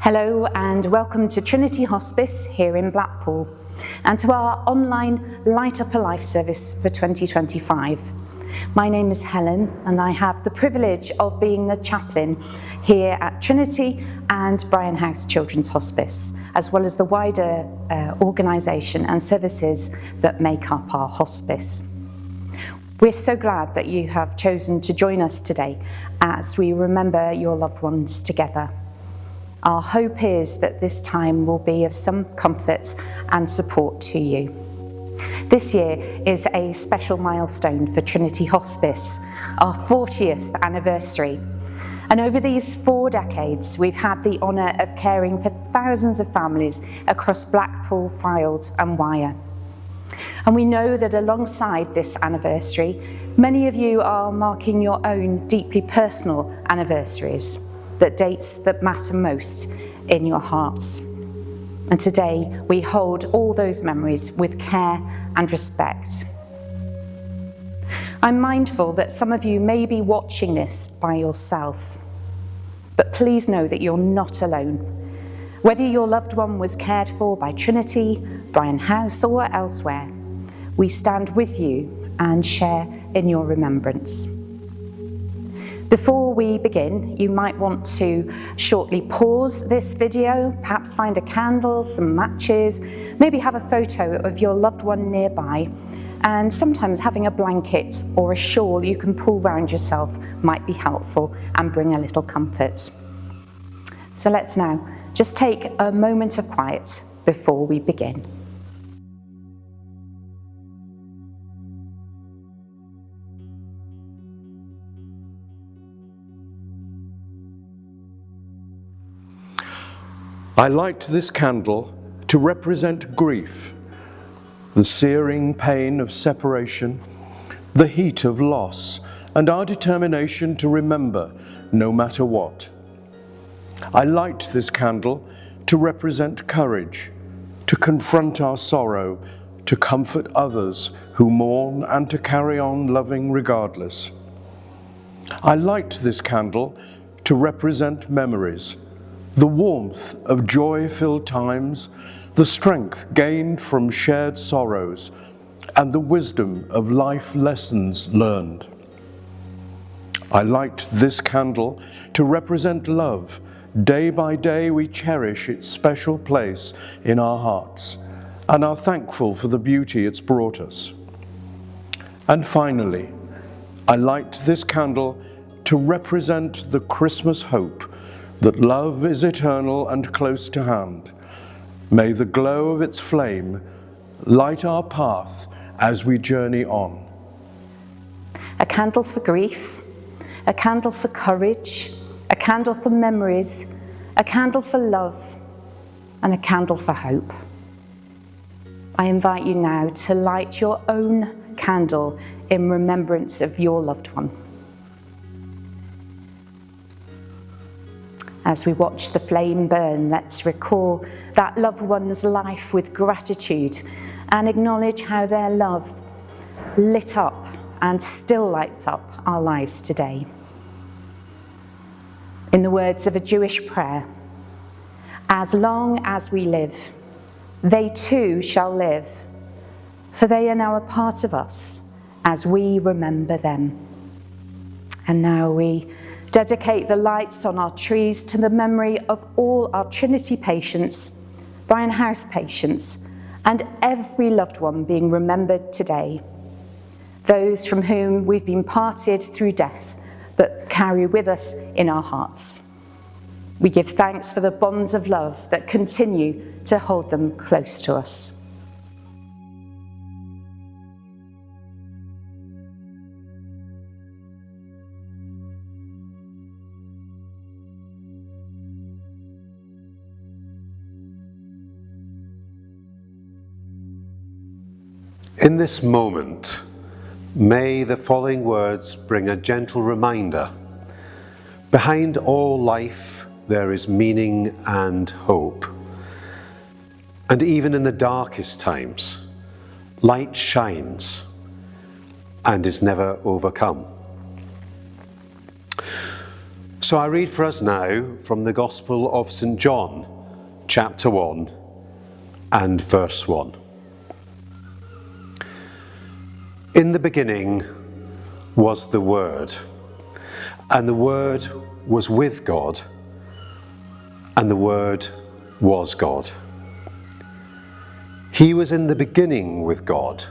Hello and welcome to Trinity Hospice here in Blackpool and to our online Light Up a Life service for 2025. My name is Helen and I have the privilege of being the chaplain here at Trinity and Brian House Children's Hospice, as well as the wider organisation and services that make up our hospice. We're so glad that you have chosen to join us today as we remember your loved ones together. Our hope is that this time will be of some comfort and support to you. This year is a special milestone for Trinity Hospice, our 40th anniversary. And over these 4 decades, we've had the honour of caring for thousands of families across Blackpool, Fylde and Wyre. And we know that alongside this anniversary, many of you are marking your own deeply personal anniversaries, that dates that matter most in your hearts. And today we hold all those memories with care and respect. I'm mindful that some of you may be watching this by yourself, but please know that you're not alone. Whether your loved one was cared for by Trinity, Brian House or elsewhere, we stand with you and share in your remembrance. Before we begin, you might want to shortly pause this video, perhaps find a candle, some matches, maybe have a photo of your loved one nearby, and sometimes having a blanket or a shawl you can pull round yourself might be helpful and bring a little comfort. So let's now just take a moment of quiet before we begin. I light this candle to represent grief, the searing pain of separation, the heat of loss, and our determination to remember no matter what. I light this candle to represent courage, to confront our sorrow, to comfort others who mourn, and to carry on loving regardless. I light this candle to represent memories, the warmth of joy-filled times, the strength gained from shared sorrows, and the wisdom of life lessons learned. I light this candle to represent love. Day by day we cherish its special place in our hearts and are thankful for the beauty it's brought us. And finally, I light this candle to represent the Christmas hope that love is eternal and close to hand. May the glow of its flame light our path as we journey on. A candle for grief, a candle for courage, a candle for memories, a candle for love, and a candle for hope. I invite you now to light your own candle in remembrance of your loved one. As we watch the flame burn, let's recall that loved one's life with gratitude and acknowledge how their love lit up and still lights up our lives today. In the words of a Jewish prayer, as long as we live, they too shall live, for they are now a part of us as we remember them. And now we dedicate the lights on our trees to the memory of all our Trinity patients, Brian House patients, and every loved one being remembered today. Those from whom we've been parted through death, but carry with us in our hearts. We give thanks for the bonds of love that continue to hold them close to us. In this moment, may the following words bring a gentle reminder. Behind all life, there is meaning and hope. And even in the darkest times, light shines and is never overcome. So I read for us now from the Gospel of St. John, chapter 1 and verse 1. In the beginning was the Word, and the Word was with God, and the Word was God. He was in the beginning with God.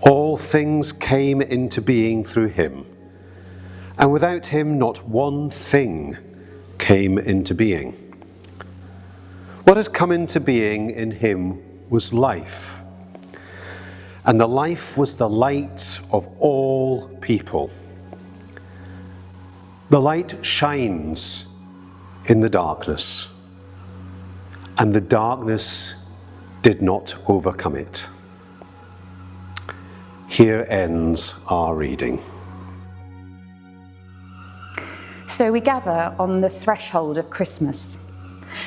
All things came into being through him, and without him not one thing came into being. What has come into being in him was life, and the life was the light of all people. The light shines in the darkness, and the darkness did not overcome it. Here ends our reading. So we gather on the threshold of Christmas.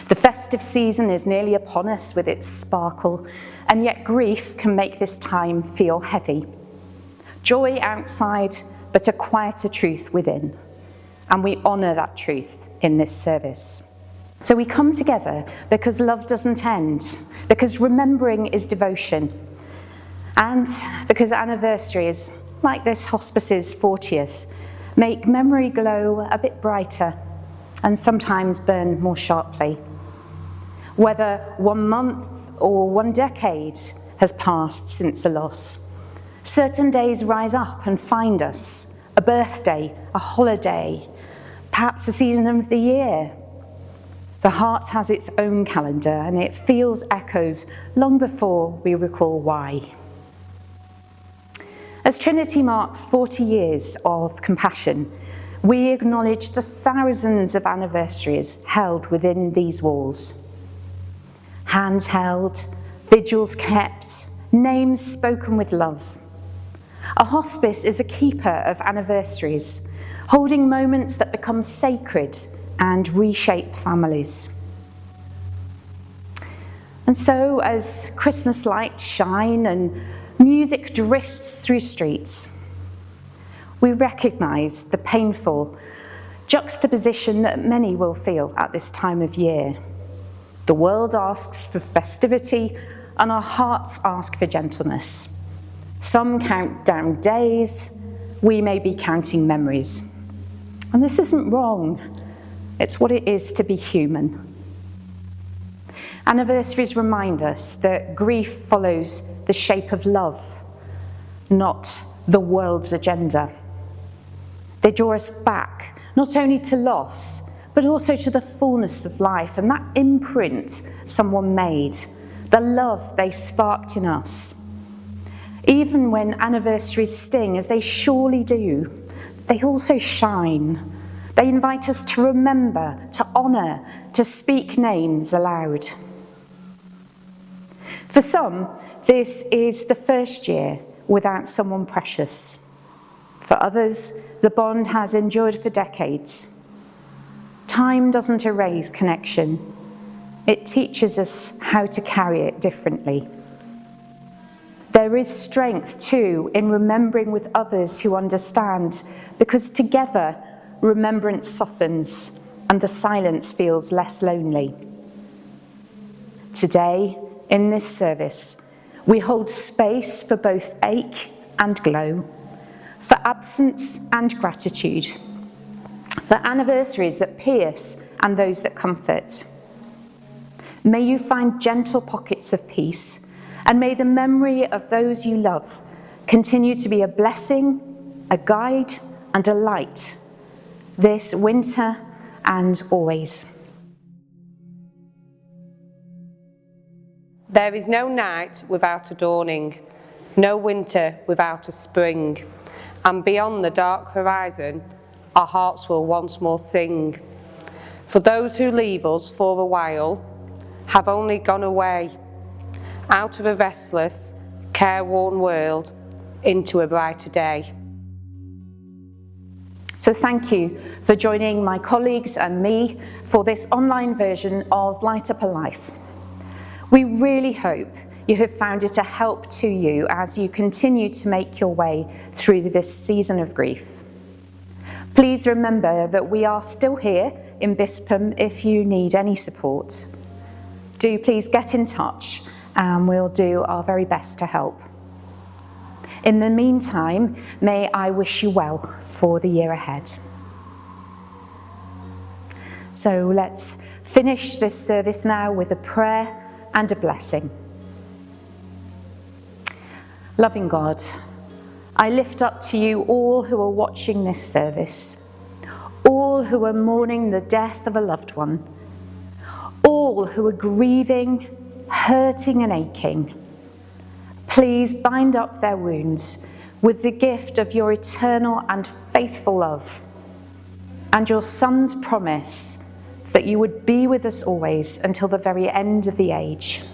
The festive season is nearly upon us with its sparkle, and yet grief can make this time feel heavy. Joy outside, but a quieter truth within. And we honour that truth in this service. So we come together because love doesn't end, because remembering is devotion, and because anniversaries, like this hospice's 40th, make memory glow a bit brighter and sometimes burn more sharply. Whether 1 month or 1 decade has passed since a loss, certain days rise up and find us, a birthday, a holiday, perhaps a season of the year. The heart has its own calendar and it feels echoes long before we recall why. As Trinity marks 40 years of compassion, we acknowledge the thousands of anniversaries held within these walls. Hands held, vigils kept, names spoken with love. A hospice is a keeper of anniversaries, holding moments that become sacred and reshape families. And so, as Christmas lights shine and music drifts through streets, we recognise the painful juxtaposition that many will feel at this time of year. The world asks for festivity and our hearts ask for gentleness. Some count down days, we may be counting memories. And this isn't wrong, it's what it is to be human. Anniversaries remind us that grief follows the shape of love, not the world's agenda. They draw us back, not only to loss, but also to the fullness of life and that imprint someone made, the love they sparked in us. Even when anniversaries sting, as they surely do, they also shine. They invite us to remember, to honour, to speak names aloud. For some, this is the first year without someone precious. For others, the bond has endured for decades. Time doesn't erase connection. It teaches us how to carry it differently. There is strength, too, in remembering with others who understand, because together, remembrance softens and the silence feels less lonely. Today, in this service, we hold space for both ache and glow, for absence and gratitude, for anniversaries that pierce and those that comfort. May you find gentle pockets of peace, and may the memory of those you love continue to be a blessing, a guide, and a light, this winter and always. There is no night without a dawning, no winter without a spring, and beyond the dark horizon, our hearts will once more sing. For those who leave us for a while have only gone away, out of a restless, careworn world into a brighter day. So thank you for joining my colleagues and me for this online version of Light Up a Life. We really hope you have found it a help to you as you continue to make your way through this season of grief. Please remember that we are still here in Bispam if you need any support. Do please get in touch and we'll do our very best to help. In the meantime, may I wish you well for the year ahead. So let's finish this service now with a prayer and a blessing. Loving God, I lift up to you all who are watching this service, all who are mourning the death of a loved one, all who are grieving, hurting and aching. Please bind up their wounds with the gift of your eternal and faithful love and your Son's promise that you would be with us always until the very end of the age.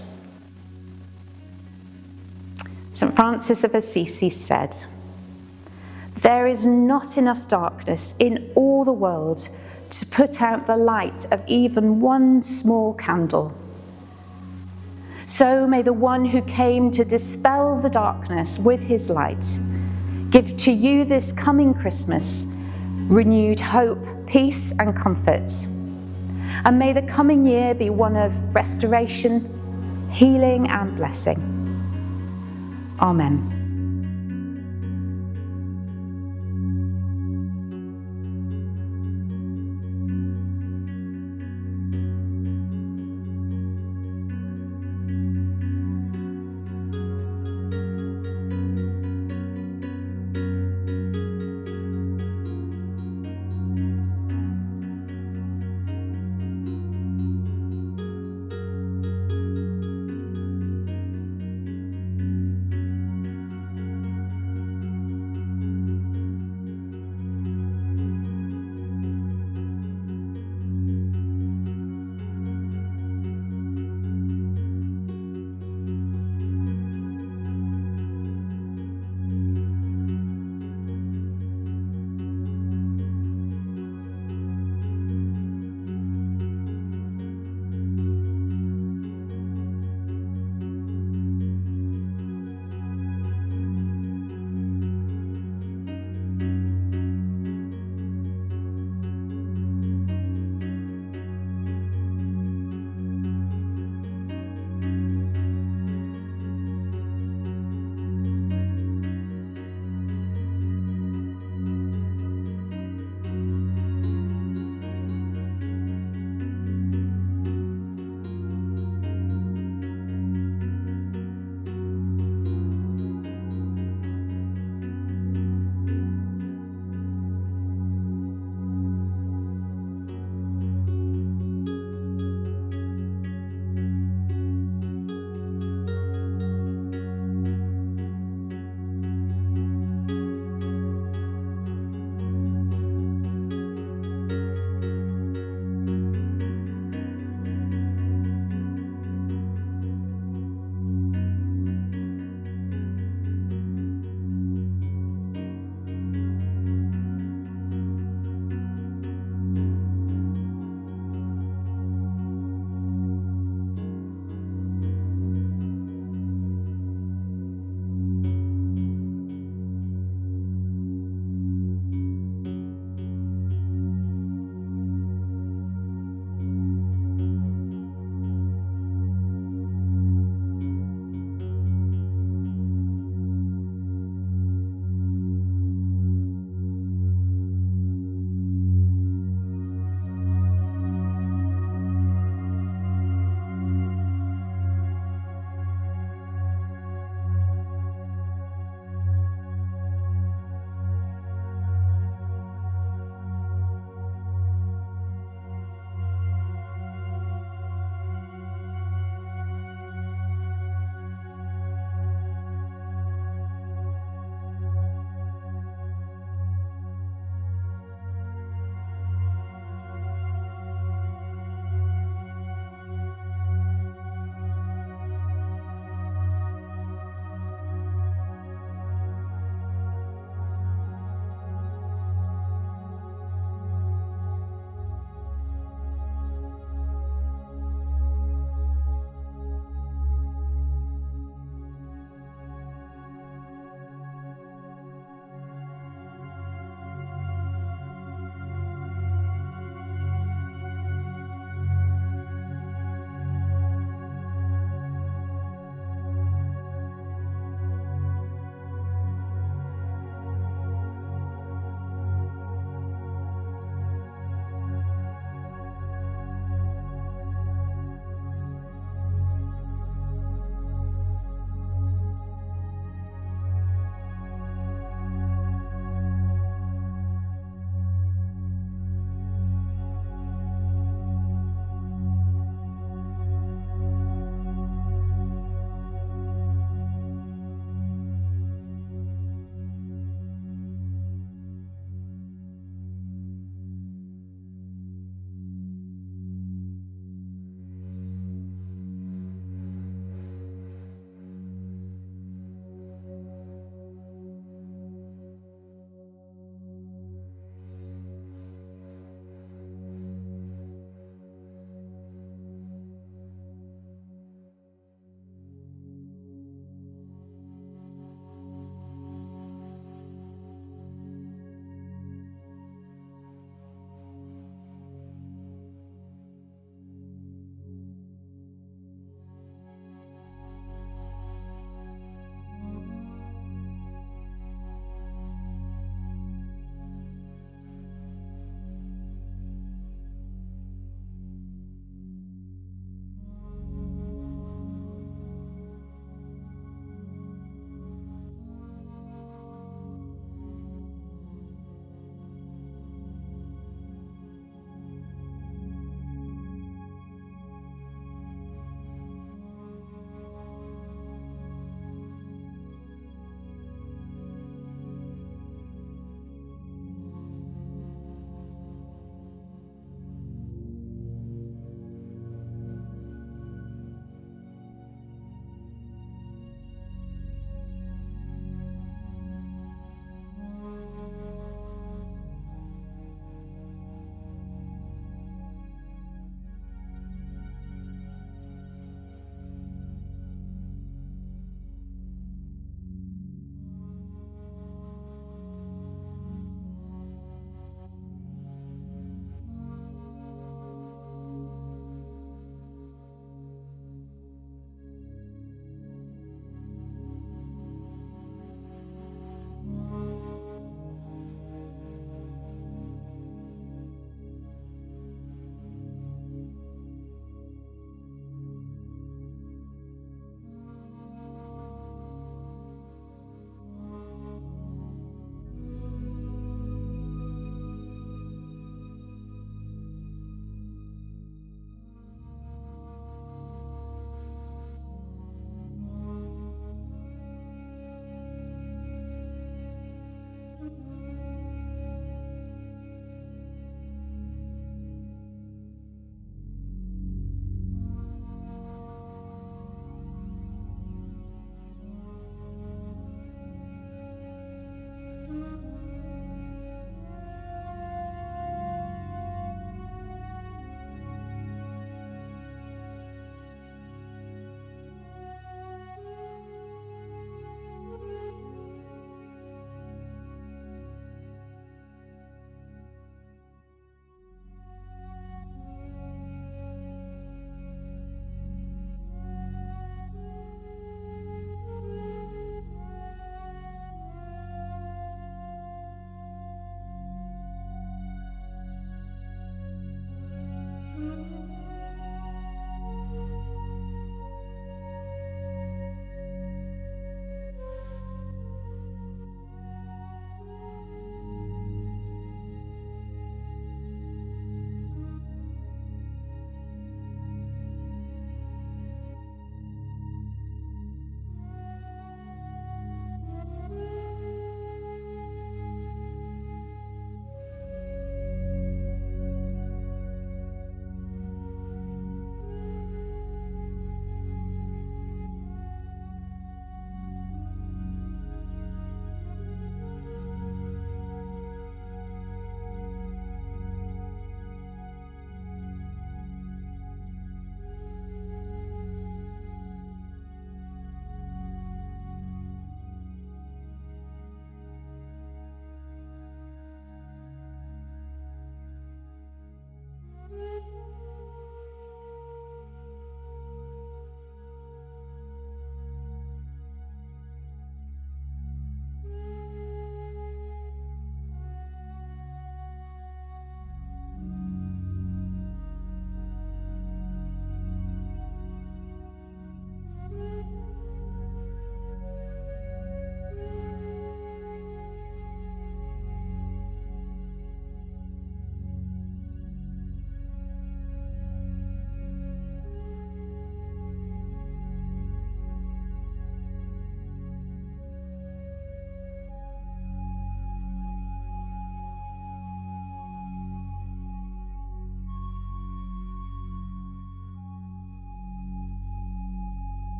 St. Francis of Assisi said, "There is not enough darkness in all the world to put out the light of even one small candle. So may the one who came to dispel the darkness with his light give to you this coming Christmas renewed hope, peace and comfort. And may the coming year be one of restoration, healing and blessing. Amen."